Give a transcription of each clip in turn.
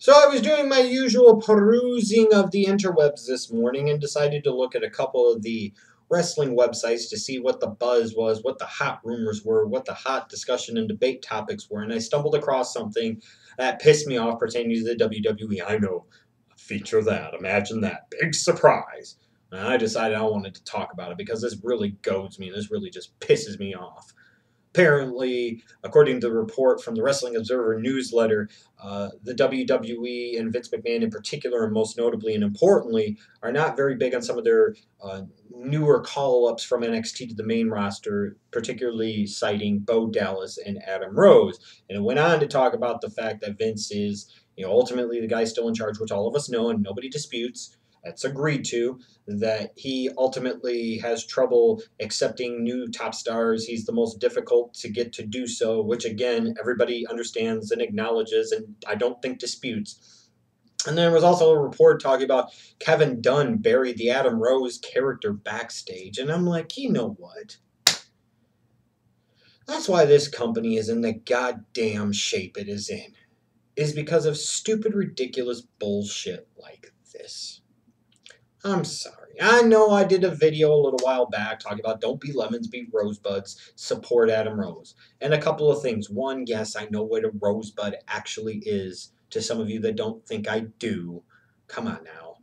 So I was doing my usual perusing of the interwebs this morning and decided to look at a couple of the wrestling websites to see what the buzz was, what the hot rumors were, what the hot discussion and debate topics were, and I stumbled across something that pissed me off pertaining to the WWE. I know, feature that, imagine that, big surprise. And I decided I wanted to talk about it because this really goads me, this really just pisses me off. Apparently, according to the report from the Wrestling Observer newsletter, the WWE and Vince McMahon in particular, and most notably and importantly, are not very big on some of their newer call-ups from NXT to the main roster, particularly citing Bo Dallas and Adam Rose. And it went on to talk about the fact that Vince is, ultimately the guy still in charge, which all of us know and nobody disputes. That's agreed to, that he ultimately has trouble accepting new top stars. He's the most difficult to get to do so, which again, everybody understands and acknowledges and I don't think disputes. And there was also a report talking about Kevin Dunn buried the Adam Rose character backstage. And I'm like, you know what? That's why this company is in the goddamn shape it is in. Is because of stupid, ridiculous bullshit like this. I'm sorry. I know I did a video a little while back talking about don't be lemons, be rosebuds, support Adam Rose. And a couple of things. One, yes, I know what a rosebud actually is. To some of you that don't think I do, come on now.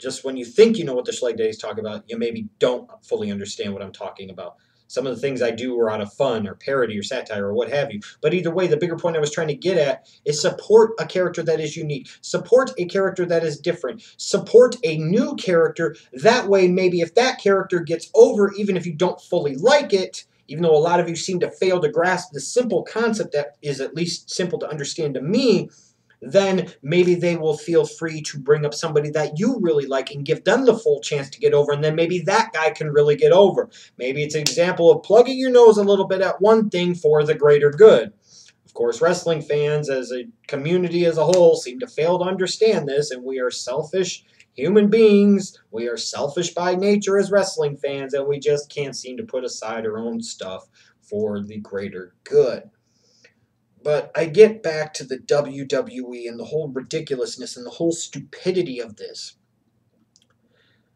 Just when you think you know what the Schleg Days talk about, you maybe don't fully understand what I'm talking about. Some of the things I do are out of fun or parody or satire or what have you. But either way, the bigger point I was trying to get at is support a character that is unique. Support a character that is different. Support a new character. That way, maybe if that character gets over, even if you don't fully like it, even though a lot of you seem to fail to grasp the simple concept that is at least simple to understand to me, then maybe they will feel free to bring up somebody that you really like and give them the full chance to get over, and then maybe that guy can really get over. Maybe it's an example of plugging your nose a little bit at one thing for the greater good. Of course, wrestling fans as a community as a whole seem to fail to understand this, and we are selfish human beings. We are selfish by nature as wrestling fans, and we just can't seem to put aside our own stuff for the greater good. But I get back to the WWE and the whole ridiculousness and the whole stupidity of this.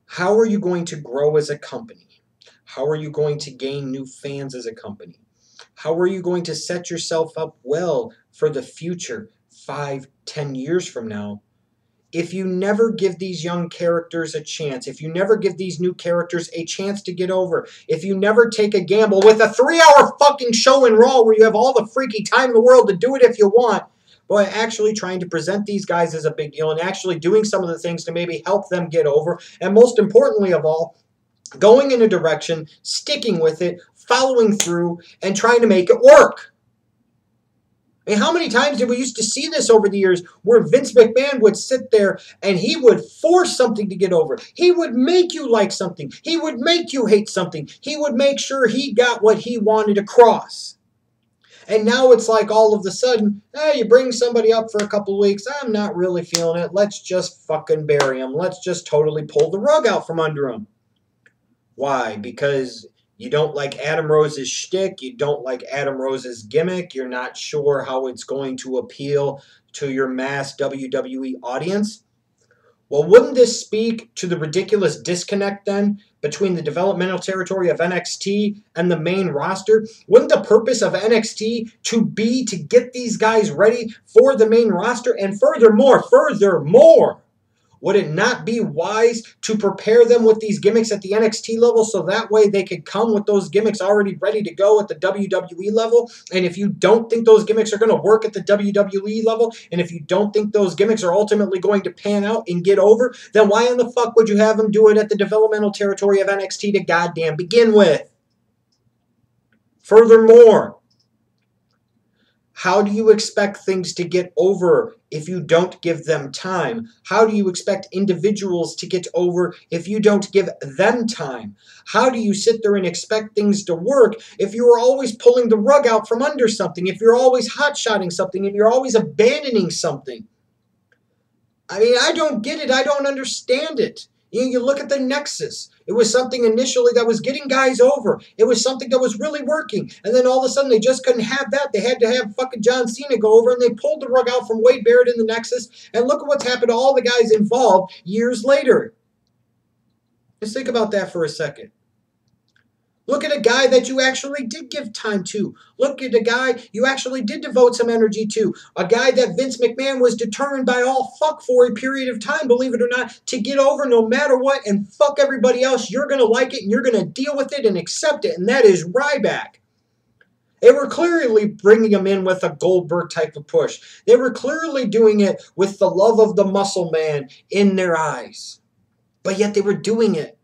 How are you going to grow as a company? How are you going to gain new fans as a company? How are you going to set yourself up well for the future 5, 10 years from now? If you never give these young characters a chance, if you never give these new characters a chance to get over, if you never take a gamble with a 3-hour fucking show in Raw where you have all the freaky time in the world to do it if you want, but actually trying to present these guys as a big deal and actually doing some of the things to maybe help them get over, and most importantly of all, going in a direction, sticking with it, following through, and trying to make it work. I mean, how many times did we used to see this over the years where Vince McMahon would sit there and he would force something to get over. He would make you like something. He would make you hate something. He would make sure he got what he wanted across. And now it's like all of a sudden, you bring somebody up for a couple of weeks. I'm not really feeling it. Let's just fucking bury him. Let's just totally pull the rug out from under him. Why? Because you don't like Adam Rose's shtick. You don't like Adam Rose's gimmick. You're not sure how it's going to appeal to your mass WWE audience. Well, wouldn't this speak to the ridiculous disconnect then between the developmental territory of NXT and the main roster? Wouldn't the purpose of NXT to be to get these guys ready for the main roster? And furthermore, would it not be wise to prepare them with these gimmicks at the NXT level so that way they could come with those gimmicks already ready to go at the WWE level? And if you don't think those gimmicks are going to work at the WWE level, and if you don't think those gimmicks are ultimately going to pan out and get over, then why in the fuck would you have them do it at the developmental territory of NXT to goddamn begin with? Furthermore, how do you expect things to get over if you don't give them time? How do you expect individuals to get over if you don't give them time? How do you sit there and expect things to work if you are always pulling the rug out from under something, if you're always hot-shotting something, and you're always abandoning something? I mean, I don't get it. I don't understand it. You look at the Nexus. It was something initially that was getting guys over. It was something that was really working. And then all of a sudden they just couldn't have that. They had to have fucking John Cena go over, and they pulled the rug out from Wade Barrett in the Nexus. And look at what's happened to all the guys involved years later. Just think about that for a second. Look at a guy that you actually did give time to. Look at a guy you actually did devote some energy to. A guy that Vince McMahon was determined by all fuck for a period of time, believe it or not, to get over no matter what and fuck everybody else. You're going to like it and you're going to deal with it and accept it, and that is Ryback. They were clearly bringing him in with a Goldberg type of push. They were clearly doing it with the love of the muscle man in their eyes. But yet they were doing it.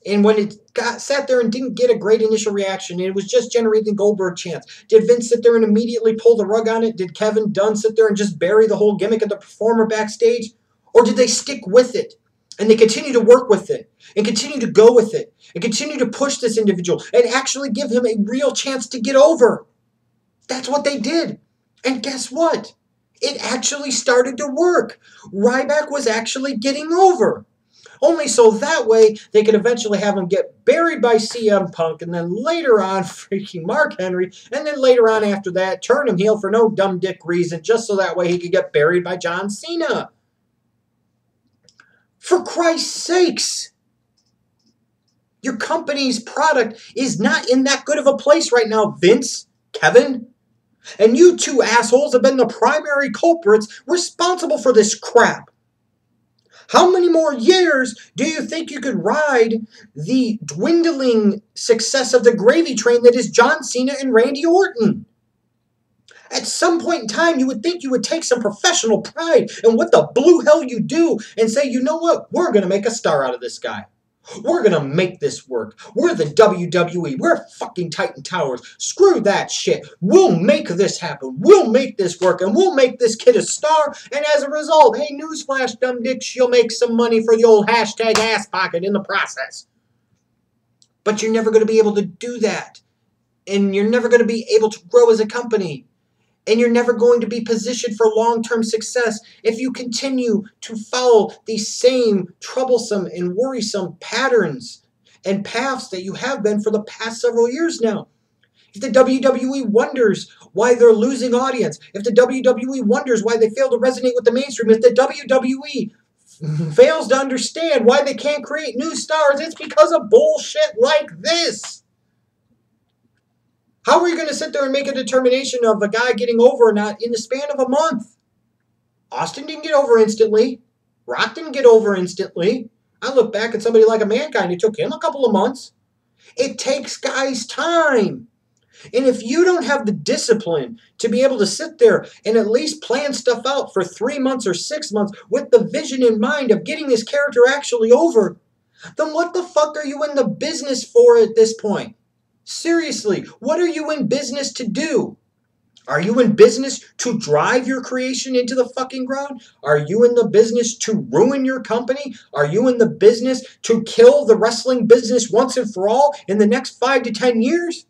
And when it sat there and didn't get a great initial reaction, and it was just generating Goldberg chants, did Vince sit there and immediately pull the rug on it? Did Kevin Dunn sit there and just bury the whole gimmick of the performer backstage? Or did they stick with it? And they continue to work with it, and continue to go with it, and continue to push this individual, and actually give him a real chance to get over? That's what they did. And guess what? It actually started to work. Ryback was actually getting over. Only so that way they could eventually have him get buried by CM Punk, and then later on freaking Mark Henry, and then later on after that turn him heel for no dumb dick reason, just so that way he could get buried by John Cena. For Christ's sakes! Your company's product is not in that good of a place right now, Vince, Kevin. And you two assholes have been the primary culprits responsible for this crap. How many more years do you think you could ride the dwindling success of the gravy train that is John Cena and Randy Orton? At some point in time, you would think you would take some professional pride in what the blue hell you do and say, you know what, we're going to make a star out of this guy. We're going to make this work. We're the WWE. We're fucking Titan Towers. Screw that shit. We'll make this happen. We'll make this work, and we'll make this kid a star. And as a result, hey, newsflash, dumb dick, she'll make some money for the old hashtag ass pocket in the process. But you're never going to be able to do that. And you're never going to be able to grow as a company. And you're never going to be positioned for long-term success if you continue to follow these same troublesome and worrisome patterns and paths that you have been for the past several years now. If the WWE wonders why they're losing audience, if the WWE wonders why they fail to resonate with the mainstream, if the WWE fails to understand why they can't create new stars, it's because of bullshit like this. How are you going to sit there and make a determination of a guy getting over or not in the span of a month? Austin didn't get over instantly. Rock didn't get over instantly. I look back at somebody like a Mankind. It took him a couple of months. It takes guys time. And if you don't have the discipline to be able to sit there and at least plan stuff out for 3 months or 6 months with the vision in mind of getting this character actually over, then what the fuck are you in the business for at this point? Seriously, what are you in business to do? Are you in business to drive your creation into the fucking ground? Are you in the business to ruin your company? Are you in the business to kill the wrestling business once and for all in the next 5 to 10 years?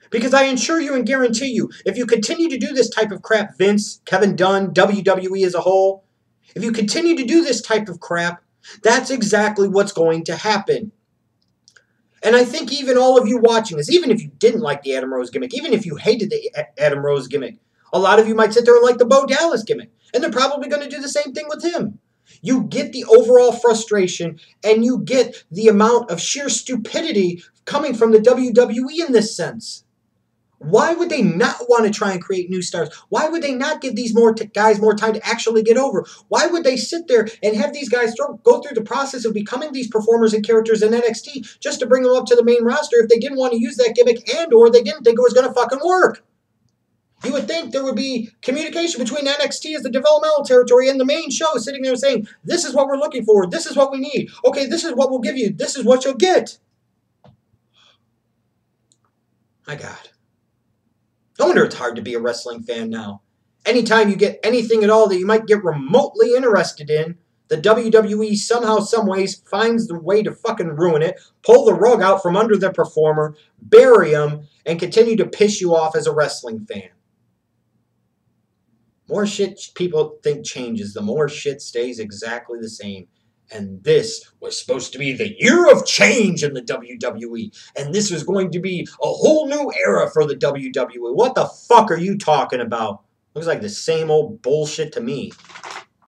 Because I assure you and guarantee you, if you continue to do this type of crap, Vince, Kevin Dunn, WWE as a whole, if you continue to do this type of crap, that's exactly what's going to happen. And I think even all of you watching this, even if you didn't like the Adam Rose gimmick, even if you hated the Adam Rose gimmick, a lot of you might sit there and like the Bo Dallas gimmick. And they're probably going to do the same thing with him. You get the overall frustration, and you get the amount of sheer stupidity coming from the WWE in this sense. Why would they not want to try and create new stars? Why would they not give these guys more time to actually get over? Why would they sit there and have these guys go through the process of becoming these performers and characters in NXT just to bring them up to the main roster if they didn't want to use that gimmick and or they didn't think it was going to fucking work? You would think there would be communication between NXT as the developmental territory and the main show sitting there saying, this is what we're looking for. This is what we need. Okay, this is what we'll give you. This is what you'll get. My God. No wonder it's hard to be a wrestling fan now. Anytime you get anything at all that you might get remotely interested in, the WWE somehow, some ways finds the way to fucking ruin it, pull the rug out from under the performer, bury him, and continue to piss you off as a wrestling fan. More shit people think changes, the more shit stays exactly the same. And this was supposed to be the year of change in the WWE. And this was going to be a whole new era for the WWE. What the fuck are you talking about? Looks like the same old bullshit to me.